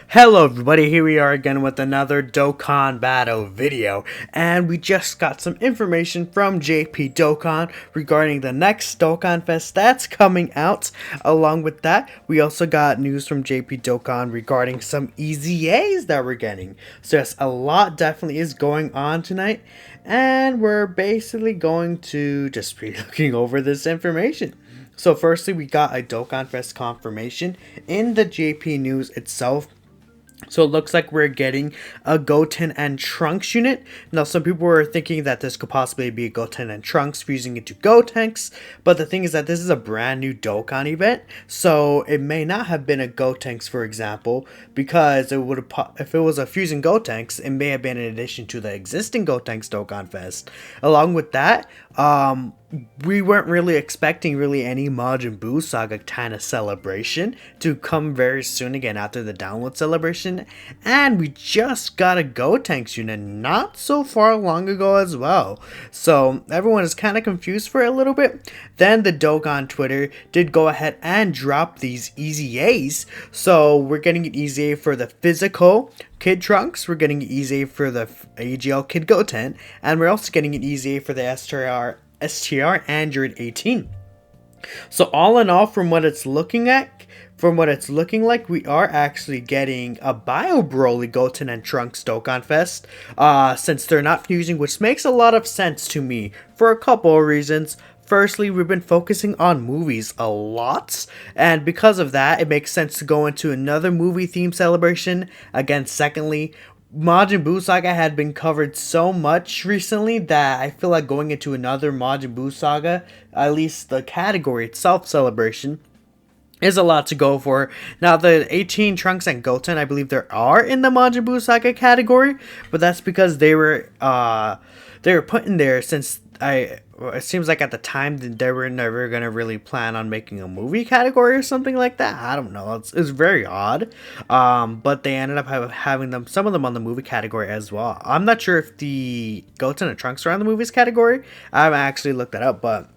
Hello everybody, here we are again with another Dokkan battle video, and we just got some information from JP Dokkan regarding the next Dokkan Fest that's coming out. Along with that, we also got news from JP Dokkan regarding some EZAs that we're getting. So yes, a lot definitely is going on tonight, and we're basically going to just be looking over this information. So firstly, we got a Dokkan Fest confirmation in the JP News itself. So it looks like we're getting a Goten and Trunks unit. Now, some people were thinking that this could possibly be a Goten and Trunks fusing into Gotenks, but the thing is that this is a brand new Dokkan event, so it may not have been a Gotenks, for example, because it would have, if it was a fusing Gotenks, it may have been in addition to the existing Gotenks Dokkan Fest. Along with that, we weren't really expecting any Majin Buu Saga kind of celebration to come very soon again after the download celebration, and we just got a Gotenks unit not so far long ago as well, so everyone is kind of confused for a little bit. Then the Dokkan Twitter did go ahead and drop these EZAs, so we're getting an EZA for the physical Kid Trunks, we're getting an EZA for the AGL Kid Goten, and we're also getting an EZA for the STR Android 18. So all in all, from what it's looking like, we are actually getting a Bio Broly Goten and Trunks Dokkan Fest, since they're not fusing, which makes a lot of sense to me for a couple of reasons. Firstly, we've been focusing on movies a lot, and because of that, it makes sense to go into another movie theme celebration. Again, secondly, Majin Buu Saga had been covered so much recently that I feel like going into another Majin Buu Saga, at least the category itself celebration, is a lot to go for. Now, the 18 Trunks and Goten, I believe there are in the Majin Buu Saga category, but that's because they were put in there since it seems like at the time that they were never gonna really plan on making a movie category or something like that. I don't know. It's very odd. But they ended up having some of them on the movie category as well. I'm not sure if the Goten and Trunks are on the movies category. I haven't actually looked that up, but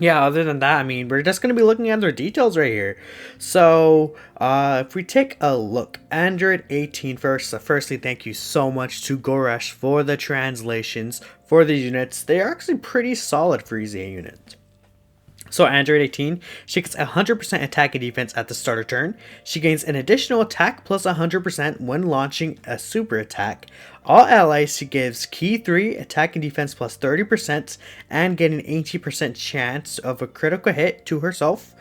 yeah, other than that, I mean, we're just going to be looking at their details right here. So, if we take a look, Android 18 first. Firstly, thank you so much to Goresh for the translations for the units. They are actually pretty solid for EZA units. So Android 18, she gets 100% attack and defense at the starter turn. She gains an additional attack plus 100% when launching a super attack. All allies she gives key 3, attack and defense plus 30%, and get an 80% chance of a critical hit to herself.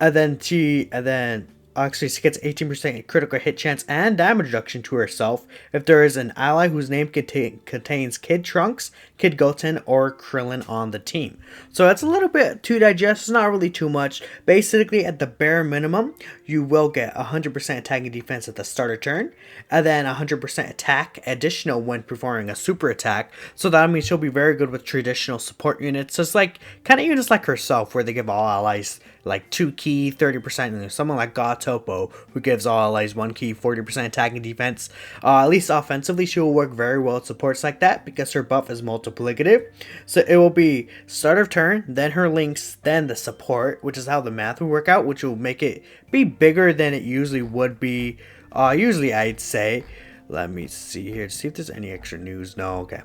She gets 18% critical hit chance and damage reduction to herself if there is an ally whose name contains Kid Trunks, Kid Goten, or Krillin on the team. So that's a little bit to digest. It's not really too much. Basically, at the bare minimum, you will get 100% attack and defense at the starter turn, and then 100% attack additional when performing a super attack. So that means she'll be very good with traditional support units. So it's like kind of units like herself, where they give all allies like 2 key, 30%, and there's someone like Topo, who gives all allies 1 key, 40% attack and defense. At least offensively, she will work very well with supports like that because her buff is multiplicative. So it will be start of turn, then her links, then the support, which is how the math will work out, which will make it be bigger than it usually would be. Usually, I'd say. Let me see here to see if there's any extra news. No, okay.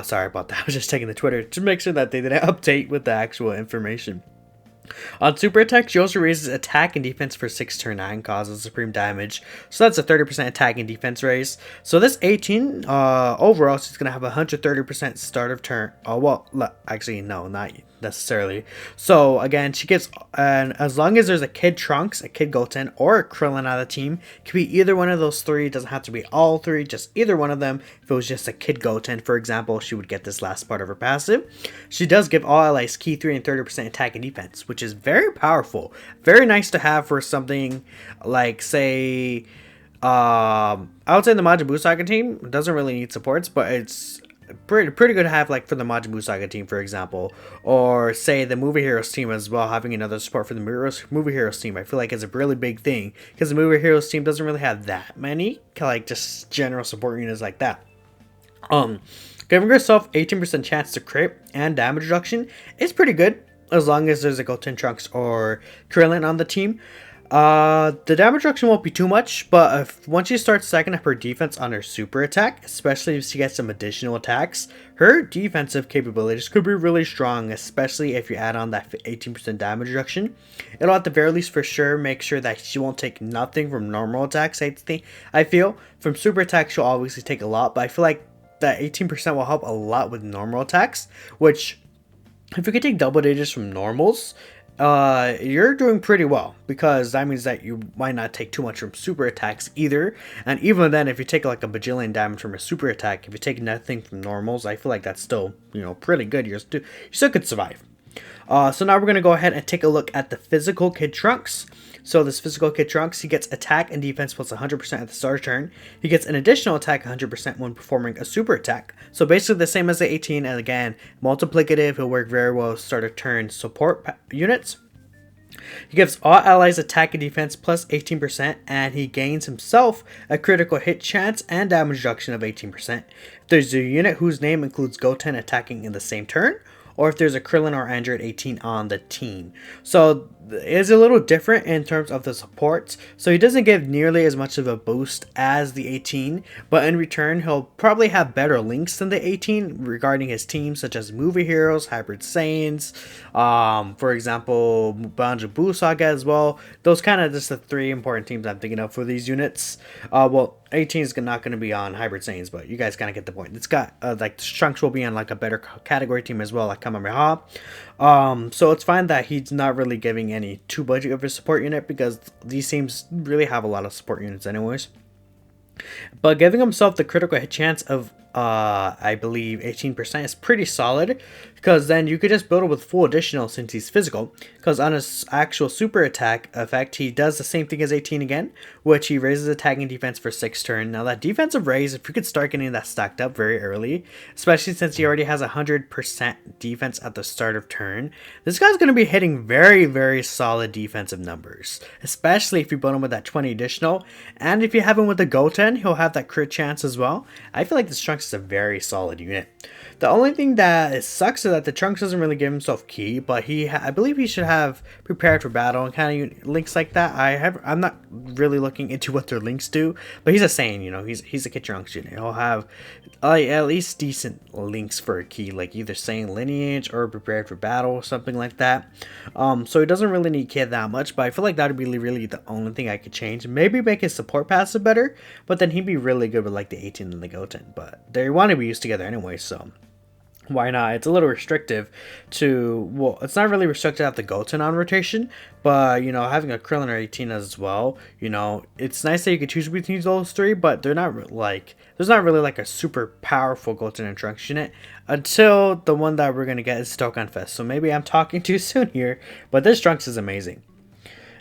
Sorry about that. I was just checking the Twitter to make sure that they didn't update with the actual information. On super attack, she also raises attack and defense for 6 turn 9, causes supreme damage. So that's a 30% attack and defense raise. So this 18, overall, she's going to have a 130% start of turn. Actually, no, not necessarily. So again, she gets, and as long as there's a Kid Trunks, a Kid Goten, or a Krillin on the team, it can be either one of those 3. It doesn't have to be all 3, just either one of them. If it was just a Kid Goten, for example, she would get this last part of her passive. She does give all allies key 3 and 30% attack and defense, which is very powerful. Very nice to have for something like, say, I would say the Majin Buu Saga team doesn't really need supports, but it's pretty good to have, like, for the Majin Buu Saga team, for example, or say the Movie Heroes team as well, having another support for the Movie Heroes team. I feel like it's a really big thing because the Movie Heroes team doesn't really have that many, like, just general support units like that. Giving herself 18% chance to crit and damage reduction is pretty good as long as there's a Goten, Trunks, or Krillin on the team. The damage reduction won't be too much, but once you start stacking up her defense on her super attack, especially if she gets some additional attacks, her defensive capabilities could be really strong, especially if you add on that 18% damage reduction. It'll at the very least for sure make sure that she won't take nothing from normal attacks. I feel from super attacks she'll obviously take a lot, but I feel like that 18% will help a lot with normal attacks, which if you could take double digits from normals, you're doing pretty well, because that means that you might not take too much from super attacks either. And even then, if you take like a bajillion damage from a super attack, if you take nothing from normals, I feel like that's still, pretty good. You still could survive. So now we're going to go ahead and take a look at the physical Kid Trunks. So this physical Kid Trunks, he gets attack and defense plus 100% at the start of turn. He gets an additional attack 100% when performing a super attack. So basically the same as the 18, and again, multiplicative. He'll work very well with start of turn support units. He gives all allies attack and defense plus 18%, and he gains himself a critical hit chance and damage reduction of 18%. If there's a unit whose name includes Goten attacking in the same turn, or if there's a Krillin or Android 18 on the team. So it's a little different in terms of the supports. So he doesn't give nearly as much of a boost as the 18, but in return he'll probably have better links than the 18 regarding his team, such as movie heroes, hybrid Saiyans, for example, Banjo Buu Saga as well. Those kind of just the three important teams I'm thinking of for these units. Well, 18 is not going to be on hybrid Saiyans, but you guys kind of get the point. It's got like Trunks will be on like a better category team as well, like Kamehameha. So it's fine that he's not really giving any too much of a support unit, because these teams really have a lot of support units anyways. But giving himself the critical hit chance of I believe 18% is pretty solid, because then you could just build it with full additional since he's physical, because on his actual super attack effect he does the same thing as 18 again, which he raises attack and defense for 6 turns. Now that defensive raise, if you could start getting that stacked up very early, especially since he already has 100% defense at the start of turn, this guy's going to be hitting very, very solid defensive numbers, especially if you build him with that 20 additional, and if you have him with the Goten, he'll have that crit chance as well. I feel like this Trunks is a very solid unit. The only thing that sucks is that the Trunks doesn't really give himself ki, but I believe he should have prepared for battle and kind of links like that. I'm not really looking into what their links do, but he's a Saiyan, he's a Kid Trunks unit. He'll have at least decent links for a ki, like either Saiyan lineage or prepared for battle or something like that. So he doesn't really need ki that much, but I feel like that would be really the only thing I could change. Maybe make his support passive better, but then he'd be really good with like the 18 and the Goten, but they want to be used together anyway, so why not? It's a little restrictive to, well, it's not really restricted at the Goten on rotation, but, having a Krillin or 18 as well, it's nice that you can choose between those three, but they're not like, there's not really like a super powerful Goten and Trunks unit until the one that we're going to get is Dokkan Fest. So maybe I'm talking too soon here, but this Trunks is amazing.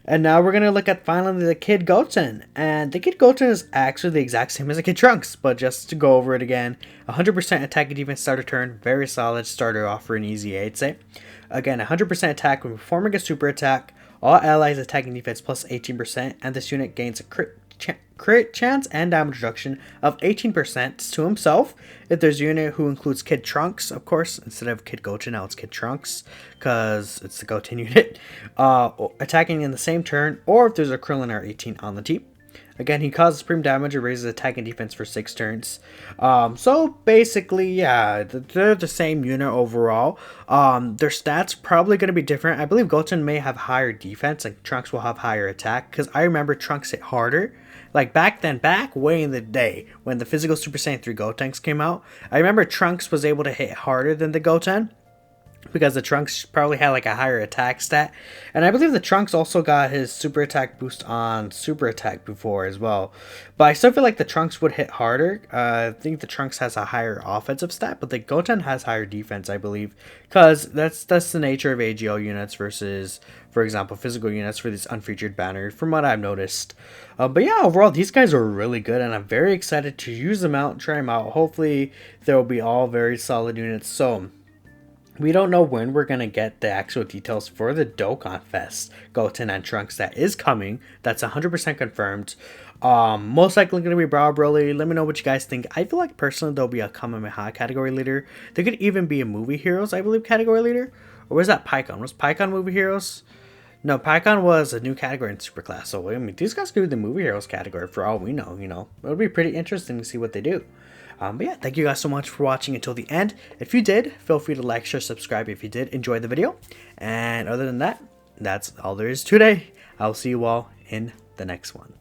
And now we're going to look at finally the Kid Goten. And the Kid Goten is actually the exact same as the Kid Trunks, but just to go over it again, 100% attack and defense starter turn, very solid starter off for an easy I'd say. Again, 100% attack when performing a super attack, all allies attack and defense plus 18%, and this unit gains a crit chance and damage reduction of 18% to himself. If there's a unit who includes Kid Trunks, of course, instead of Kid Goten, now it's Kid Trunks, because it's the Goten unit, attacking in the same turn, or if there's a Krillin or 18 on the team. Again, he causes supreme damage and raises attack and defense for 6 turns. So basically, yeah, they're the same unit overall. Their stats probably going to be different. I believe Goten may have higher defense and Trunks will have higher attack, because I remember Trunks hit harder. Like back way in the day when the physical Super Saiyan 3 Gotenks came out, I remember Trunks was able to hit harder than the Goten, because the Trunks probably had like a higher attack stat. And I believe the Trunks also got his super attack boost on super attack before as well. But I still feel like the Trunks would hit harder. I think the Trunks has a higher offensive stat, but the Goten has higher defense, I believe. Because that's the nature of AGL units versus, for example, physical units for these unfeatured banners, from what I've noticed. But yeah, overall, these guys are really good, and I'm very excited to use them out and try them out. Hopefully, they'll be all very solid units. So we don't know when we're going to get the actual details for the Dokkan Fest Goten and Trunks that is coming. That's 100% confirmed. Most likely going to be Brow Broly. Let me know what you guys think. I feel like personally there'll be a Kamehameha category leader. There could even be a Movie Heroes, I believe, category leader. Or was that Pycon? Was Pycon Movie Heroes? No, Pycon was a new category in Superclass, so I mean, these guys could be the movie heroes category for all we know, you know. It would be pretty interesting to see what they do. But yeah, thank you guys so much for watching until the end. If you did, feel free to like, share, subscribe if you did enjoy the video. And other than that, that's all there is today. I'll see you all in the next one.